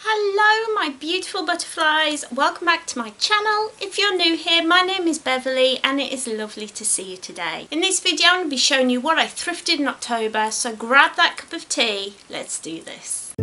Hello my beautiful butterflies, welcome back to my channel. If you're new here, my name is Beverley and it is lovely to see you today. In this video I'm going to be showing you what I thrifted in October, so grab that cup of tea, let's do this.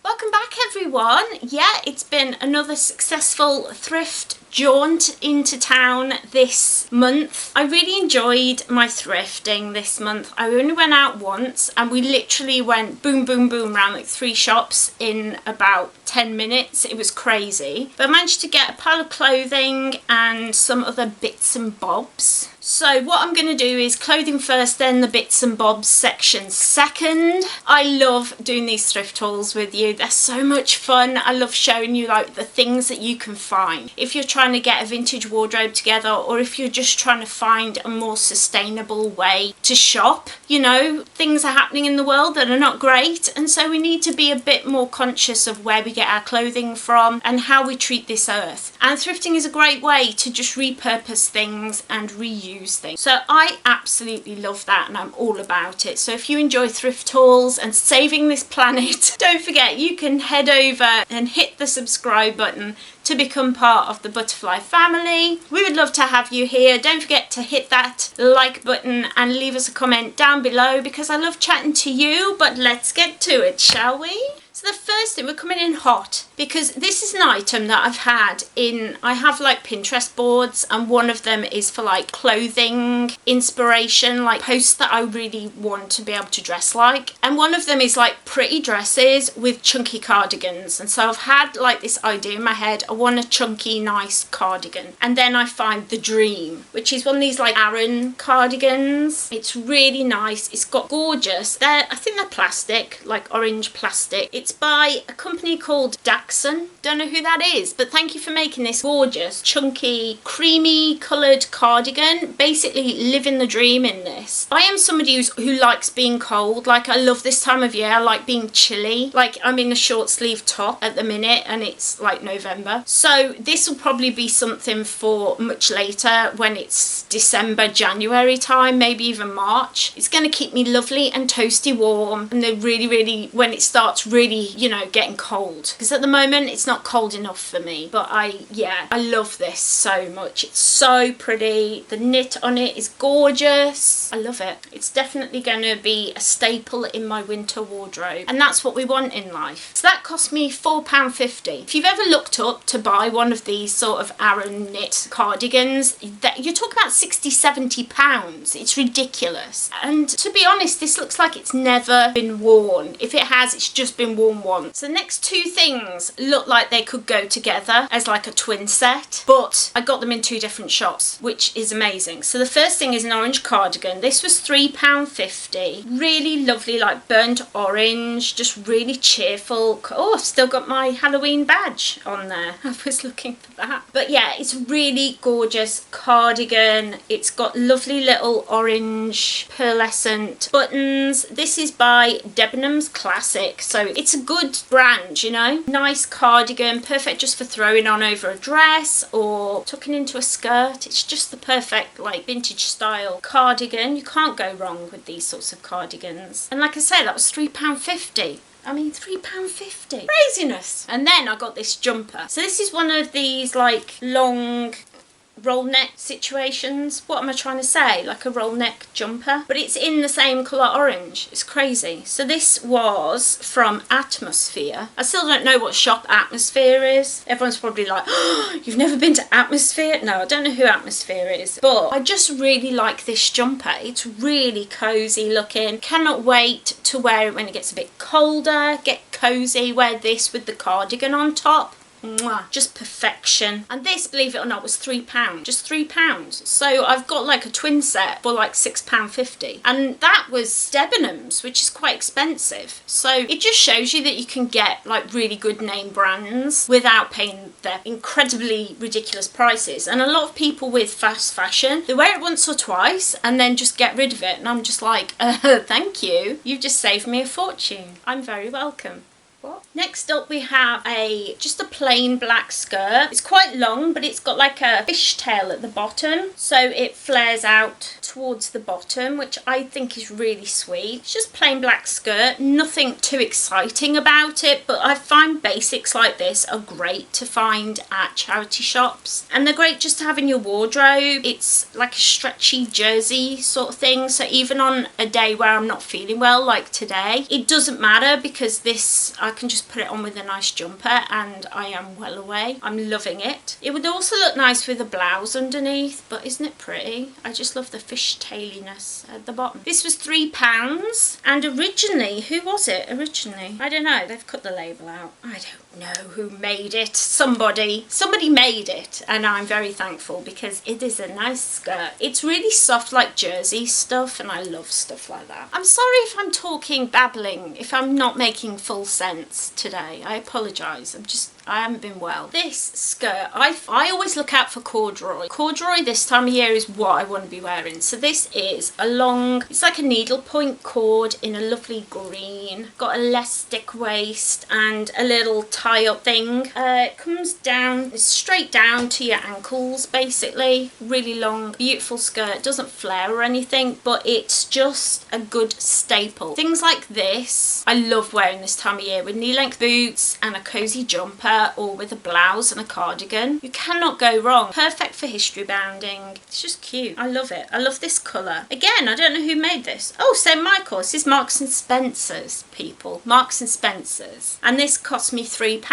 Welcome back everyone. Yeah, it's been another successful thrift jaunt into town this month. I really enjoyed my thrifting this month. I only went out once and we literally went boom boom boom around like 3 shops in about 10 minutes. It was crazy, but I managed to get a pile of clothing and some other bits and bobs. So what I'm going to do is clothing first, then the bits and bobs section second. I love doing these thrift hauls with you. They're so much fun. I love showing you like the things that you can find. If you're trying to get a vintage wardrobe together, or if you're just trying to find a more sustainable way to shop, you know, things are happening in the world that are not great, and so we need to be a bit more conscious of where we get our clothing from and how we treat this earth. And thrifting is a great way to just repurpose things and reuse things. So I absolutely love that and I'm all about it. So if you enjoy thrift hauls and saving this planet, don't forget you can head over and hit the subscribe button to become part of the butterfly family. We would love to have you here. Don't forget to hit that like button and leave us a comment down below because I love chatting to you. But let's get to it, shall we? So the first thing, we're coming in hot because this is an item that I've had in, I have like Pinterest boards and one of them is for like clothing inspiration, like posts that I really want to be able to dress like. And one of them is like pretty dresses with chunky cardigans. And so I've had like this idea in my head, I want a chunky nice cardigan. And then I find the dream, which is one of these like Aran cardigans. It's really nice. It's got gorgeous, I think they're plastic, like orange plastic. It's by a company called Dachshund. Don't know who that is, but thank you for making this gorgeous, chunky, creamy coloured cardigan. Basically living the dream in this. I am somebody who likes being cold. Like I love this time of year. I like being chilly. Like I'm in a short sleeve top at the minute and it's like November. So this will probably be something for much later when it's December, January time, maybe even March. It's going to keep me lovely and toasty warm, and they're really, when it starts really, you know, getting cold, because at the moment it's not cold enough for me. But I love this so much. It's so pretty. The knit on it is gorgeous. I love it. It's definitely going to be a staple in my winter wardrobe, and that's what we want in life. So that cost me £4.50. If you've ever looked up to buy one of these sort of Aran knit cardigans, that you're talking about £60–70. It's ridiculous. And to be honest, this looks like it's never been worn. If it has, it's just been worn once. So the next two things look like they could go together as like a twin set, but I got them in 2 different shops, which is amazing. So the first thing is an orange cardigan. This was £3.50. Really lovely, like burnt orange, just really cheerful. Oh, I've still got my Halloween badge on there. I was looking for that. But yeah, it's really gorgeous cardigan. It's got lovely little orange pearlescent buttons. This is by Debenhams Classic, so it's a good brand, you know. Nice cardigan, perfect just for throwing on over a dress or tucking into a skirt. It's just the perfect like vintage style cardigan. You can't go wrong with these sorts of cardigans. And like I say, that was £3.50. I mean, £3.50. Craziness. And then I got this jumper. So this is one of these like long roll neck situations. What am I trying to say? Like a roll neck jumper, but it's in the same colour orange. It's crazy. So this was from Atmosphere. I still don't know what shop Atmosphere is. Everyone's probably like, oh, you've never been to Atmosphere? No, I don't know who Atmosphere is, but I just really like this jumper. It's really cozy looking. Cannot wait to wear it when it gets a bit colder. Get cozy, wear this with the cardigan on top. Mwah, just perfection. And this, believe it or not, was £3. Just £3. So I've got like a twin set for like £6.50, and that was Debenhams, which is quite expensive. So it just shows you that you can get like really good name brands without paying their incredibly ridiculous prices. And a lot of people with fast fashion, they wear it once or twice and then just get rid of it, and I'm just like, thank you, you've just saved me a fortune. I'm very welcome. What? Next up we have just a plain black skirt. It's quite long, but it's got like a fishtail at the bottom, so it flares out towards the bottom, which I think is really sweet. It's just plain black skirt, nothing too exciting about it, but I find basics like this are great to find at charity shops, and they're great just to have in your wardrobe. It's like a stretchy jersey sort of thing, so even on a day where I'm not feeling well like today, it doesn't matter because this, I can just put it on with a nice jumper and I am well away. I'm loving it. It would also look nice with a blouse underneath, but isn't it pretty? I just love the fishtailiness at the bottom. This was £3, and originally, who was it originally? I don't know, they've cut the label out. I don't know who made it. Somebody made it, and I'm very thankful because it is a nice skirt. It's really soft like jersey stuff, and I love stuff like that. I'm sorry if I'm talking babbling, if I'm not making full sense today. I apologise. I haven't been well. This skirt, I always look out for corduroy. Corduroy this time of year is what I want to be wearing. So this is a long, it's like a needlepoint cord in a lovely green. Got elastic waist and a little tie-up thing. It comes down, it's straight down to your ankles basically. Really long, beautiful skirt. Doesn't flare or anything, but it's just a good staple. Things like this, I love wearing this time of year with knee-length boots and a cozy jumper, or with a blouse and a cardigan. You cannot go wrong. Perfect for history bounding. It's just cute. I love it. I love this colour. Again, I don't know who made this. Oh, St. Michael. This is Marks and Spencer's, people. Marks and Spencer's. And this cost me £3.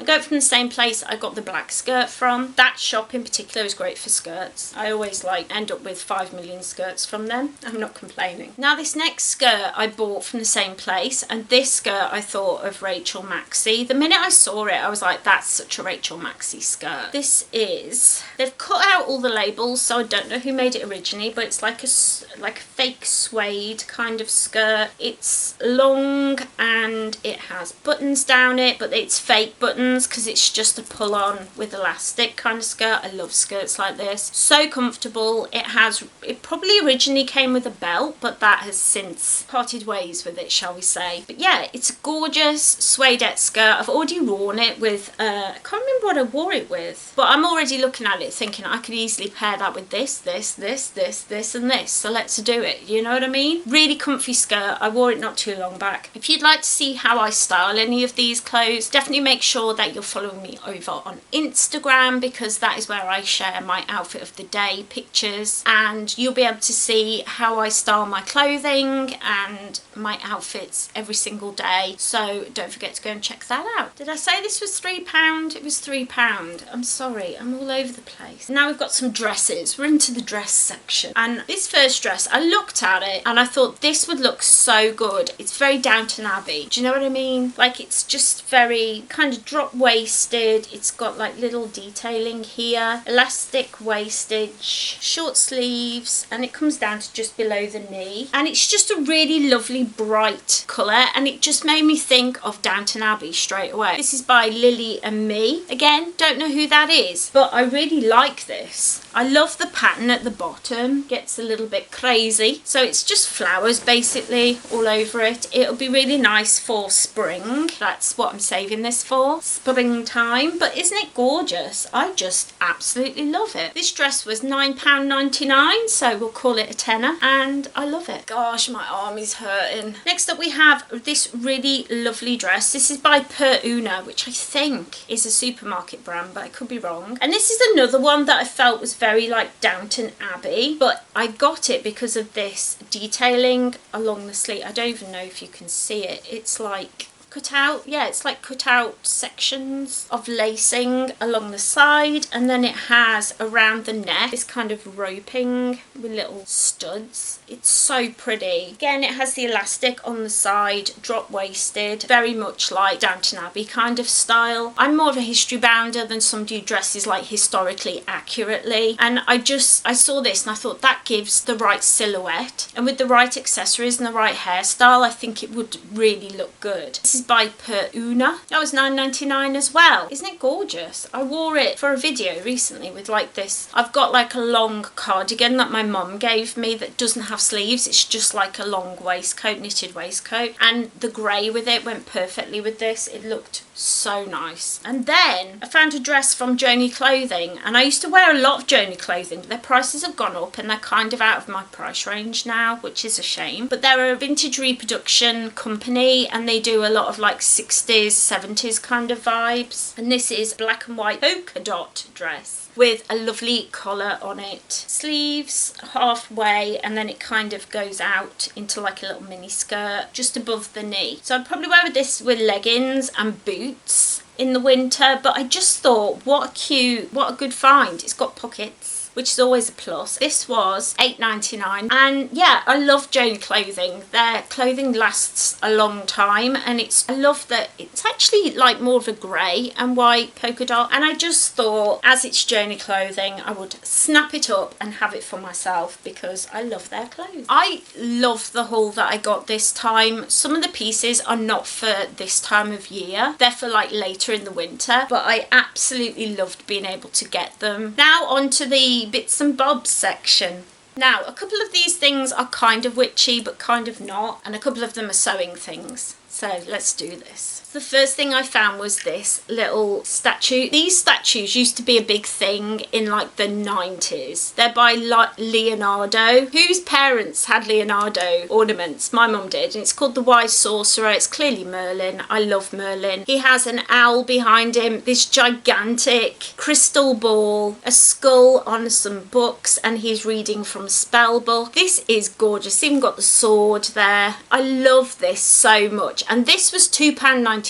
I got it from the same place I got the black skirt from. That shop in particular is great for skirts. I always end up with 5 million skirts from them. I'm not complaining. Now this next skirt I bought from the same place, and this skirt I thought of Rachel Maxey. The minute I saw it, I was like, that's such a Rachel Maxey skirt. This is, they've cut out all the labels, so I don't know who made it originally, but it's like a fake suede kind of skirt. It's long and it has buttons down it, but it's fake buttons because it's just a pull on with elastic kind of skirt. I love skirts like this. So comfortable. It probably originally came with a belt, but that has since parted ways with it, shall we say. But yeah, it's a gorgeous suedette skirt. I've already worn it with I can't remember what I wore it with, but I'm already looking at it thinking I could easily pair that with this and this, so let's do it, you know what I mean? Really comfy skirt. I wore it not too long back. If you'd like to see how I style any of these clothes, definitely make sure that you're following me over on Instagram, because that is where I share my outfit of the day pictures, and you'll be able to see how I style my clothing and my outfits every single day, so don't forget to go and check that out. Did I say this was £3? It was £3. I'm sorry, I'm all over the place. Now we've got some dresses. We're into the dress section, and this first dress, I looked at it and I thought this would look so good. It's very Downton Abbey. Do you know what I mean? Like, it's just very kind of drop waisted. It's got like little detailing here, elastic waistage, short sleeves, and it comes down to just below the knee, and it's just a really lovely bright colour, and it just made me think of Downton Abbey straight away. This is by Lily and Me. Again, don't know who that is, but I really like this. I love the pattern at the bottom. Gets a little bit crazy. So it's just flowers basically all over it. It'll be really nice for spring. That's what I'm saving this for. Springtime. But isn't it gorgeous? I just absolutely love it. This dress was £9.99, so we'll call it a tenner, and I love it. Gosh, my arm is hurting. Next up we have this really lovely dress. This is by Per Una, which I think is a supermarket brand, but I could be wrong. And this is another one that I felt was very like Downton Abbey, but I got it because of this detailing along the sleeve. I don't even know if you can see it. It's like cut out, yeah, it's like cut out sections of lacing along the side, and then it has around the neck this kind of roping with little studs. It's so pretty. Again, it has the elastic on the side, drop waisted, very much like Downton Abbey kind of style. I'm more of a history bounder than somebody who dresses like historically accurately, and I saw this and I thought that gives the right silhouette, and with the right accessories and the right hairstyle I think it would really look good. This is by Per Una. That was $9.99 as well. Isn't it gorgeous? I wore it for a video recently with like this. I've got like a long cardigan that my mum gave me that doesn't have sleeves. It's just like a long waistcoat, knitted waistcoat. And the grey with it went perfectly with this. It looked so nice. And then I found a dress from Joni Clothing, and I used to wear a lot of Joni Clothing, but their prices have gone up and they're kind of out of my price range now, which is a shame. But they're a vintage reproduction company and they do a lot of like 60s, 70s kind of vibes. And this is black and white polka dot dress with a lovely collar on it, sleeves halfway, and then it kind of goes out into like a little mini skirt just above the knee. So I'd probably wear this with leggings and boots in the winter, but I just thought, what a good find. It's got pockets, which is always a plus. This was $8.99, and yeah, I love Joni Clothing. Their clothing lasts a long time, and I love that it's actually like more of a grey and white polka dot, and I just thought, as it's Joni Clothing, I would snap it up and have it for myself because I love their clothes. I love the haul that I got this time. Some of the pieces are not for this time of year, they're for like later in the winter, but I absolutely loved being able to get them. Now on to the bits and bobs section. Now, a couple of these things are kind of witchy but kind of not, and a couple of them are sewing things. So let's do this. The first thing I found was this little statue. These statues used to be a big thing in like the 90s. They're by Leonardo. Whose parents had Leonardo ornaments? My mum did, and it's called the Wise Sorcerer. It's clearly Merlin. I love Merlin. He has an owl behind him, this gigantic crystal ball, a skull on some books, and he's reading from a spell book. This is gorgeous. It's even got the sword there. I love this so much, and this was £2.99,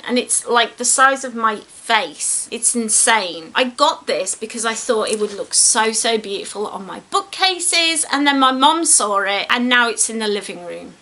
and it's like the size of my face. It's insane. I got this because I thought it would look so beautiful on my bookcases, and then my mum saw it and now it's in the living room.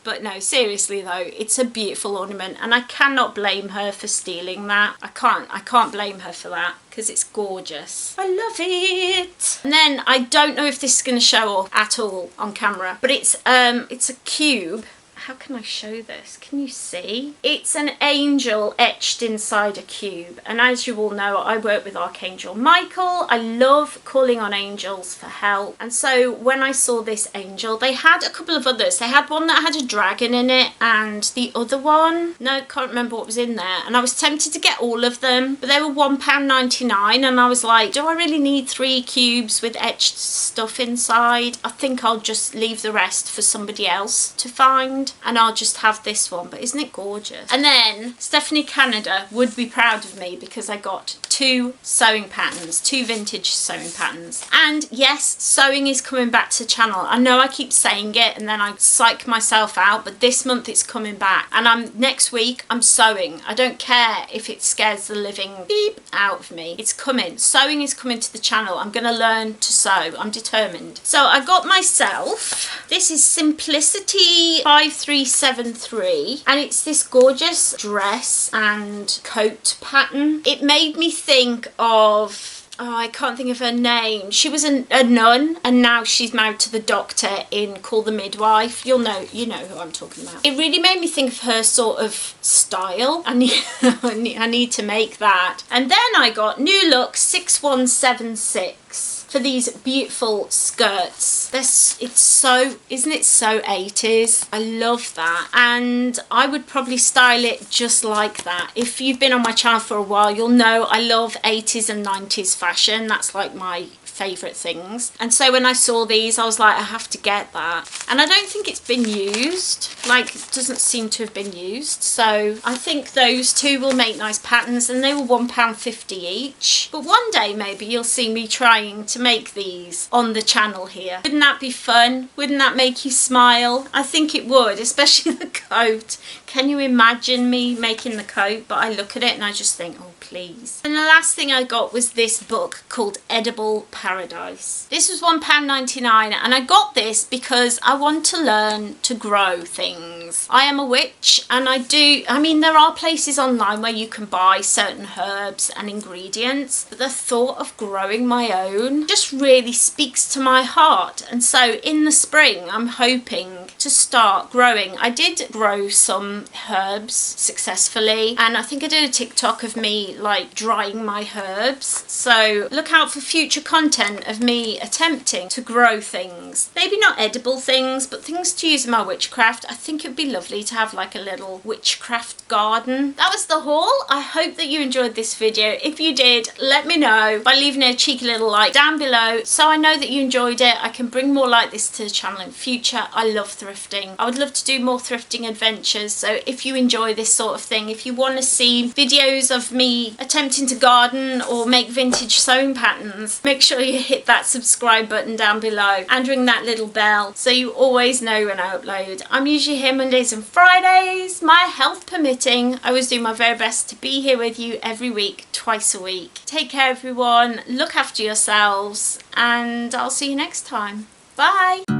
But no, seriously though, it's a beautiful ornament, and I cannot blame her for stealing that. I can't blame her for that because it's gorgeous. I love it. And then I don't know if this is going to show up at all on camera, but it's a cube. How can I show this? Can you see? It's an angel etched inside a cube. And as you all know, I work with Archangel Michael. I love calling on angels for help. And so when I saw this angel, they had a couple of others. They had one that had a dragon in it, and the other one, no, can't remember what was in there. And I was tempted to get all of them, but they were £1.99. And I was like, do I really need 3 cubes with etched stuff inside? I think I'll just leave the rest for somebody else to find, and I'll just have this one. But isn't it gorgeous? And then Stephanie Canada would be proud of me because I got 2 sewing patterns, 2 vintage sewing patterns. And yes, sewing is coming back to the channel. I know I keep saying it and then I psych myself out, but this month it's coming back, and next week I'm sewing. I don't care if it scares the living beep out of me. It's coming. Sewing is coming to the channel. I'm gonna learn to sew. I'm determined. So I got myself, this is Simplicity 5373, and it's this gorgeous dress and coat pattern. It made me think of, oh, I can't think of her name. She was a nun, and now she's married to the doctor in Call the Midwife. You know who I'm talking about. It really made me think of her sort of style. I need to make that. And then I got New Look 6176 for these beautiful skirts. Isn't it so 80s? I love that, and I would probably style it just like that. If you've been on my channel for a while, you'll know I love 80s and 90s fashion. That's like my favourite things. And so when I saw these, I was like, I have to get that. And I don't think it's been used. Like, it doesn't seem to have been used. So I think those 2 will make nice patterns, and they were £1.50 each. But one day maybe you'll see me trying to make these on the channel here. Wouldn't that be fun? Wouldn't that make you smile? I think it would, especially the coat. Can you imagine me making the coat? But I look at it and I just think, oh please. And the last thing I got was this book called Edible Paradise. This was £1.99, and I got this because I want to learn to grow things. I am a witch, and there are places online where you can buy certain herbs and ingredients, but the thought of growing my own just really speaks to my heart. And so in the spring I'm hoping to start growing. I did grow some herbs successfully, and I think I did a TikTok of me like drying my herbs. So look out for future content of me attempting to grow things. Maybe not edible things, but things to use in my witchcraft. I think it'd be lovely to have like a little witchcraft garden. That was the haul. I hope that you enjoyed this video. If you did, let me know by leaving a cheeky little like down below so I know that you enjoyed it. I can bring more like this to the channel in future. I love thrifting. I would love to do more thrifting adventures, so if you enjoy this sort of thing, if you want to see videos of me attempting to garden or make vintage sewing patterns, make sure you hit that subscribe button down below and ring that little bell so you always know when I upload. I'm usually here Mondays and Fridays, my health permitting. I always do my very best to be here with you every week, twice a week. Take care everyone, look after yourselves, and I'll see you next time. Bye!